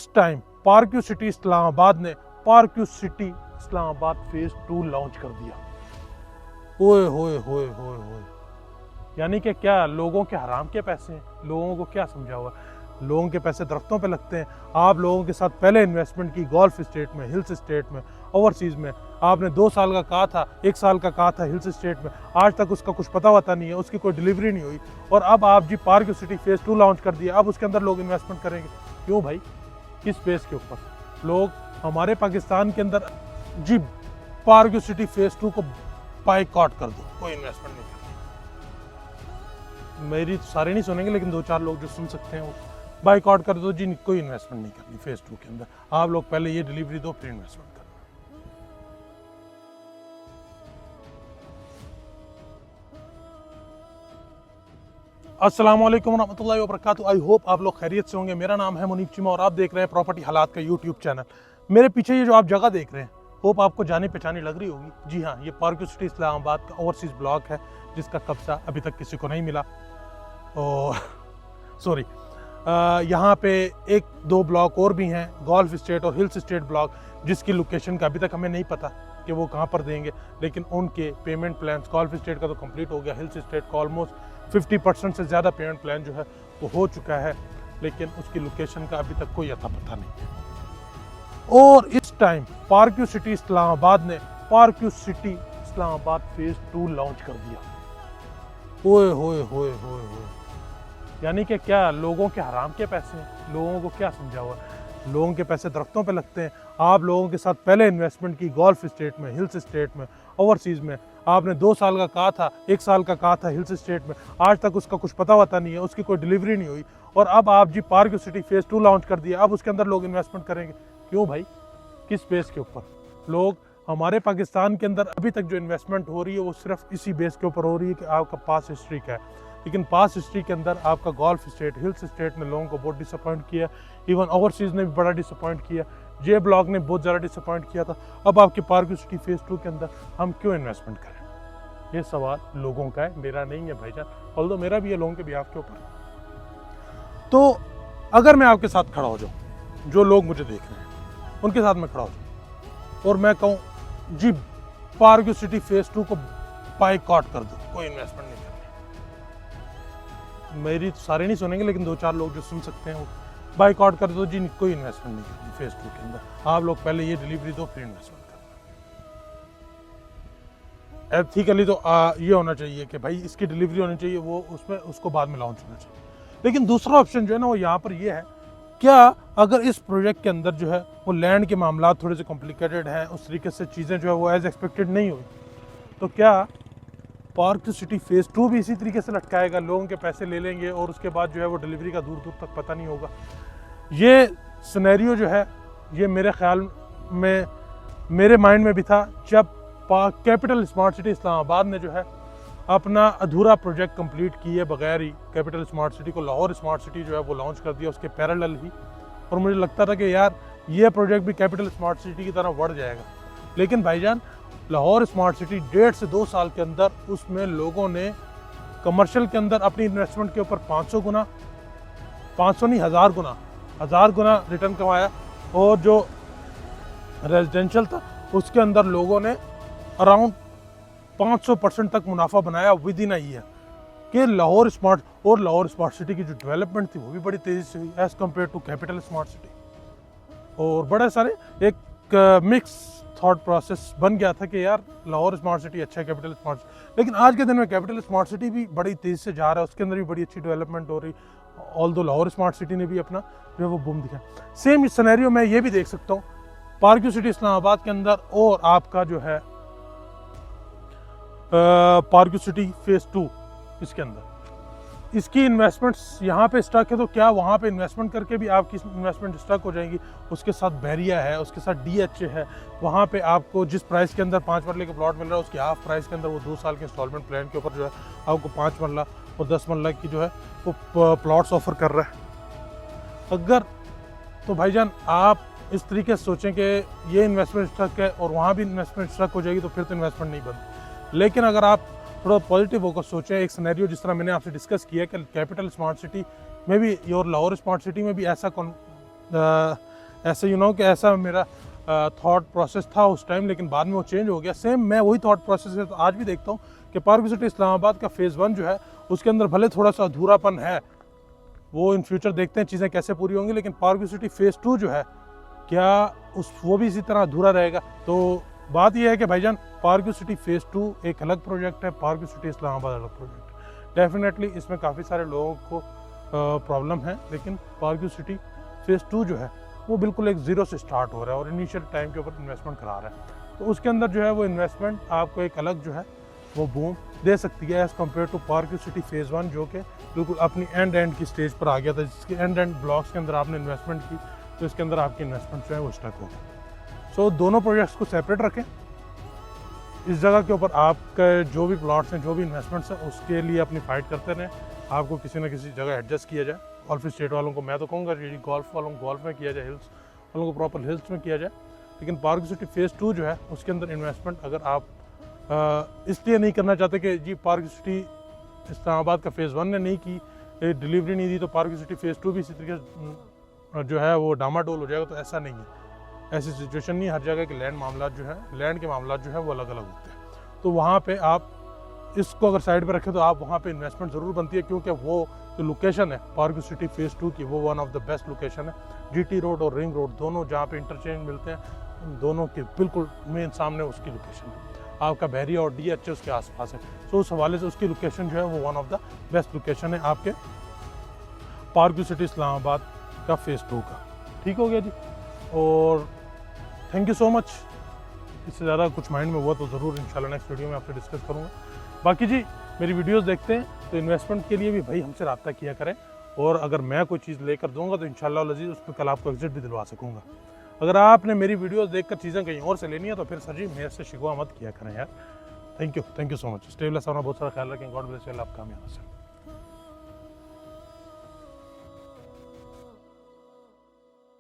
इस time पार्क्यू city Islamabad ने पार्क्यू city Islamabad phase 2 launch कर दिया। ओए होए होए होए होए, यानी कि क्या लोगों के हराम के पैसे हैं? लोगों को क्या समझा हुआ? लोगों के पैसे दरख्तों पे लगते हैं। आप लोगों के साथ पहले इन्वेस्टमेंट की गोल्फ स्टेट में, हिल्स स्टेट में, ओवरसीज में। आपने 2 साल का कहा था, 1 साल का कहा था हिल्स स्टेट में, आज तक उसका कुछ पता वता नहीं है, उसकी कोई डिलीवरी नहीं हुई। और अब आप जी पार्क्यू सिटी फेज 2 लॉन्च कर दिया, अब उसके अंदर लोग इन्वेस्टमेंट करेंगे। क्यों भाई? किस बेस के ऊपर? लोग हमारे पाकिस्तान के अंदर जी पार्क्यू सिटी फेज 2 को बायकॉट कर दो, कोई इन्वेस्टमेंट नहीं करनी। मेरी तो सारे नहीं सुनेंगे, लेकिन 2-4 लोग जो सुन सकते हैं वो बायकॉट कर दो जी, कोई इन्वेस्टमेंट नहीं करनी फेज 2 के अंदर। आप लोग पहले ये डिलीवरी दो, फिर इन्वेस्टमेंट करो। अस्सलाम वालेकुम रहमतुल्लाहि व बरकातहू। आई होप आप लोग खैरियत से होंगे। मेरा नाम है मुनीब चीमा और आप देख रहे हैं प्रॉपर्टी हालात का यूट्यूब चैनल। मेरे पीछे ये जो आप जगह देख रहे हैं, होप आपको जानी पहचानी लग रही होगी। जी हाँ, ये पार्क्यू सिटी इस्लामाबाद का ओवरसीज ब्लॉक है, जिसका कब्जा अभी तक किसी को नहीं मिला। और सॉरी, यहाँ पे 1-2 ब्लॉक और भी हैं, गोल्फ स्टेट और हिल्स स्टेट ब्लॉक, जिसकी लोकेशन का अभी तक हमें नहीं पता कि वो कहाँ पर देंगे। लेकिन उनके पेमेंट प्लान, गोल्फ स्टेट का तो कंप्लीट हो गया, हिल्स स्टेट का ऑलमोस्ट 50% से ज़्यादा पेमेंट प्लान जो है वो हो चुका है, लेकिन उसकी लोकेशन का अभी तक कोई अता पता नहीं है। और इस टाइम पार्क्यू सिटी इस्लामाबाद ने पार्क्यू सिटी इस्लामाबाद फेज 2 लॉन्च कर दिया। ओए होए होए होए होए, यानी कि क्या लोगों के हराम के पैसे हैं? लोगों को क्या समझा हुआ? लोगों के पैसे दरख्तों पे लगते हैं। आप लोगों के साथ पहले इन्वेस्टमेंट की गोल्फ स्टेट में, हिल्स स्टेट में, ओवरसीज में। आपने 2 साल का कहा था, 1 साल का कहा था हिल्स स्टेट में, आज तक उसका कुछ पता वता नहीं है, उसकी कोई डिलीवरी नहीं हुई। और अब आप जी पार्क्यू सिटी फेज 2 लॉन्च कर दिया, अब उसके अंदर लोग इन्वेस्टमेंट करेंगे। क्यों भाई? किस बेस के ऊपर? लोग हमारे पाकिस्तान के अंदर अभी तक जो इन्वेस्टमेंट हो रही है वो सिर्फ इसी बेस के ऊपर हो रही है कि आपका पास हिस्ट्री क्या है। लेकिन पास हिस्ट्री के अंदर आपका गोल्फ स्टेट, हिल्स स्टेट ने लोगों को बहुत डिसअपॉइंट किया, इवन ओवरसीज ने भी बड़ा डिसअपॉइंट किया, जे ब्लॉक ने बहुत ज़्यादा डिसअपॉइंट किया था। अब आपकी पार्क्यू सिटी फेज 2 के अंदर हम क्यों इन्वेस्टमेंट करें? ये सवाल लोगों का है, मेरा नहीं है भाईजान। ऑल्दो मेरा भी है लोगों के बिहाफ के ऊपर। तो अगर मैं आपके साथ खड़ा हो जाऊँ, जो लोग मुझे देख रहे हैं उनके साथ मैं खड़ा हो जाऊँ और मैं कहूँ जी पार्क्यू सिटी फेज 2 को बायकॉट कर दो, कोई इन्वेस्टमेंट नहीं करनी। मेरी तो सारे नहीं सुनेंगे, लेकिन 2-4 लोग जो सुन सकते हैं वो बायकॉट कर दो जी, कोई इन्वेस्टमेंट नहीं करनी फेज 2 के अंदर। आप लोग पहले ये डिलीवरी दो, फिर इन्वेस्टमेंट करना। एथिकली तो ये होना चाहिए कि भाई इसकी डिलीवरी होनी चाहिए, वो उसमें उसको बाद में लॉन्च होना चाहिए। लेकिन दूसरा ऑप्शन जो है ना वो यहाँ पर ये है, क्या अगर इस प्रोजेक्ट के अंदर जो है वो लैंड के मामला थोड़े से कॉम्प्लिकेटेड हैं, उस तरीके से चीज़ें जो है वो एज एक्सपेक्टेड नहीं हुई, तो क्या पार्क्यू सिटी फेज 2 भी इसी तरीके से लटकाएगा? लोगों के पैसे ले लेंगे और उसके बाद जो है वो डिलीवरी का दूर दूर तक पता नहीं होगा। ये सिनेरियो जो है ये मेरे ख्याल में, मेरे माइंड में भी था जब कैपिटल स्मार्ट सिटी इस्लामाबाद ने जो है अपना अधूरा प्रोजेक्ट कंप्लीट किए बगैर ही कैपिटल स्मार्ट सिटी को लाहौर स्मार्ट सिटी जो है वो लॉन्च कर दिया उसके पैरेलल ही। और मुझे लगता था कि यार ये प्रोजेक्ट भी कैपिटल स्मार्ट सिटी की तरह बढ़ जाएगा। लेकिन भाईजान, लाहौर स्मार्ट सिटी 1.5 से 2 साल के अंदर उसमें लोगों ने कमर्शियल के अंदर अपनी इन्वेस्टमेंट के ऊपर 500 गुना, 500 नहीं 1000 गुना, 1000 गुना रिटर्न कमाया। और जो रेजिडेंशियल था उसके अंदर लोगों ने अराउंड 500% तक मुनाफा बनाया विद इन अ ईयर। कि लाहौर स्मार्ट सिटी की जो डेवलपमेंट थी वो भी बड़ी तेज़ी से हुई as compared to capital smart city. और बड़े सारे एक मिक्स थॉट प्रोसेस बन गया था कि यार लाहौर स्मार्ट सिटी अच्छा है, कैपिटल स्मार्ट सिटी। लेकिन आज के दिन में कैपिटल स्मार्ट सिटी भी बड़ी तेज़ी से जा रहा है, उसके अंदर भी बड़ी अच्छी डेवलपमेंट हो रही। ऑल्दो लाहौर स्मार्ट सिटी ने भी अपना जो है वो बूम दिखाया। सेम इस सिनेरियो में ये भी देख सकता हूँ पार्क्यू सिटी इस्लामाबाद के अंदर और आपका जो है पार्क्यू सिटी फेज 2 इसके अंदर इसकी इन्वेस्टमेंट्स यहाँ पे स्टक है, तो क्या वहाँ पे इन्वेस्टमेंट करके भी आपकी इन्वेस्टमेंट स्टक हो जाएंगी? उसके साथ बैरिया है, उसके साथ DH है, वहाँ पे आपको जिस प्राइस के अंदर 5 मरले का प्लॉट मिल रहा है उसकी हाफ प्राइस के अंदर वो 2 साल के इंस्टॉलमेंट प्लान के ऊपर जो है आपको 5 मरला और 10 मरला की जो है वो प्लॉट्स ऑफर कर रहा है। अगर तो भाईजान आप इस तरीके से सोचें कि ये इन्वेस्टमेंट स्टक है और वहाँ भी इन्वेस्टमेंट स्टक हो जाएगी, तो फिर तो इन्वेस्टमेंट नहीं बनती। लेकिन अगर आप थोड़ा पॉजिटिव होकर सोचें, एक सिनेरियो जिस तरह मैंने आपसे डिस्कस किया कि कैपिटल स्मार्ट सिटी में भी और लाहौर स्मार्ट सिटी में भी ऐसा ऐसे कि ऐसा मेरा थॉट प्रोसेस था उस टाइम, लेकिन बाद में वो चेंज हो गया। सेम मैं वही थॉट प्रोसेस है तो आज भी देखता हूँ कि पार्क सिटी इस्लामाबाद का फेज़ 1 जो है उसके अंदर भले थोड़ा सा अधूरापन है, वो इन फ्यूचर देखते हैं चीज़ें कैसे पूरी होंगी, लेकिन पार्क सिटी फेज़ 2 जो है क्या वो भी इसी तरह अधूरा रहेगा। तो बात यह है कि भाईजान पार्क सिटी फेज़ 2 एक अलग प्रोजेक्ट है, पार्क सिटी इस्लामाबाद अलग प्रोजेक्ट है। डेफिनेटली इसमें काफ़ी सारे लोगों को प्रॉब्लम है, लेकिन पार्क सिटी फेज़ 2 जो है वो बिल्कुल एक ज़ीरो से स्टार्ट हो रहा है और इनिशियल टाइम के ऊपर इन्वेस्टमेंट करा रहा है। तो उसके अंदर जो है वो इन्वेस्टमेंट आपको एक अलग जो है वो बूम दे सकती है as compared to park city phase 1 जो कि बिल्कुल अपनी एंड की स्टेज पर आ गया था, जिसके एंड ब्लॉक्स के अंदर आपने इन्वेस्टमेंट की तो इसके अंदर आपकी इन्वेस्टमेंट जो है वो स्टक हो गई। सो दोनों प्रोजेक्ट्स को सेपरेट रखें। इस जगह के ऊपर आपका जो भी प्लॉट्स हैं, जो भी इन्वेस्टमेंट्स हैं, उसके लिए अपनी फाइट करते रहें। आपको किसी न किसी जगह एडजस्ट किया जाए। गोल्फ स्टेट वालों को मैं तो कहूँगा गोल्फ वालों को गोल्फ में किया जाए, हिल्स वालों को प्रॉपर हिल्स में किया जाए। लेकिन पार्क सिटी फेज़ 2 जो है उसके अंदर इन्वेस्टमेंट अगर आप इसलिए नहीं करना चाहते कि जी पार्क सिटी इस्लामाबाद का फेज़ 1 ने नहीं की, डिलीवरी नहीं दी, तो पार्क सिटी फेज़ 2 भी इसी तरीके जो है वो डामाडोल हो जाएगा, तो ऐसा नहीं है। ऐसी सिचुएशन नहीं, हर जगह के लैंड मामला जो है, लैंड के मामला जो है वो अलग अलग होते हैं। तो वहाँ पे आप इसको अगर साइड पे रखें तो आप वहाँ पे इन्वेस्टमेंट ज़रूर बनती है, क्योंकि वो जो लोकेशन है पार्क सिटी फेज़ 2 की वो one of the best location है। जीटी रोड और रिंग रोड दोनों जहाँ पे इंटरचेंज मिलते हैं, दोनों के बिल्कुल मेन सामने उसकी लोकेशन है। आपका बहरिया और DH उसके आसपास है। तो उस हवाले से उसकी लोकेशन जो है वो one of the best location है आपके पार्क सिटी इस्लामाबाद का फेज़ 2 का। ठीक हो गया जी, और थैंक यू सो मच। इससे ज़्यादा कुछ माइंड में हुआ तो ज़रूर इंशाल्लाह नेक्स्ट वीडियो में आपसे डिस्कस करूँगा। बाकी जी मेरी वीडियोस देखते हैं तो इन्वेस्टमेंट के लिए भी भाई हमसे रब्ता किया करें, और अगर मैं कोई चीज़ लेकर दूंगा तो इंशाल्लाह लजीज़ उसमें कल आपको एग्जिट भी दिलवा सकूँगा। अगर आपने मेरी वीडियोस देखकर चीज़ें कहीं और से लेनी है तो फिर सर जी मेरे से शिकवा मत किया करें यार। Thank you so much. Stay blessed, अपना बहुत सारा ख्याल रखें। God bless you. अल्लाह आप कामयाब।